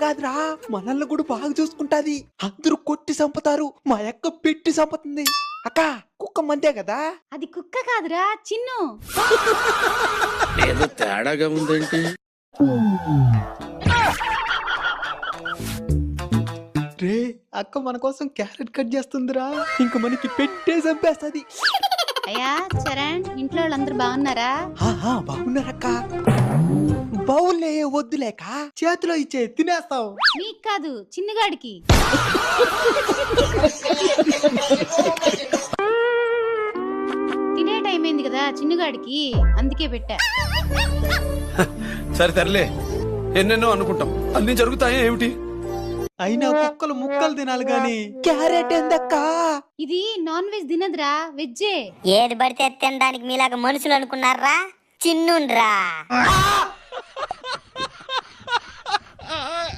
కాదురా, మనల్ని కూడా బాగా చూసుకుంటాది. అందరూ కొట్టి చంపుతారు, మా అక్క పెట్టి చంపుతుంది. అక్క కుక్క మందే కదా? అది కుక్క కాదురా, చిన్ను. ఏదో తేడాగా ఉందేంటి? రే, అక్క మన కోసం క్యారెట్ కట్ చేస్తుందిరా, ఇంక మనకి పెట్టే చంపేస్తుంది. అయ్యా చరణ్, ఇంట్లో వాళ్ళందరూ బాగున్నారా? బాగున్నారక్క. బౌల్లే వద్దులేక చేతిలో ఇచ్చే తినేస్తావు. నీకు కాదు, చిన్నగాడికి. తినే టైం అయింది కదా చిన్నగాడికి, అందుకే పెట్టా. సరే తరలే, ఎన్నెన్నో అనుకుంటాం, అన్ని జరుగుతాయా ఏమిటి? అయినా కుక్కలు ముక్కలు తినాలి గాని క్యారెట్ ఏందక్క? ఇది నాన్ వెజ్ తినదురా, వెజ్జే. ఏది పడితే తినడానికి మీలాగా మనుషులు అనుకున్నారా? చిన్నుండ్రా.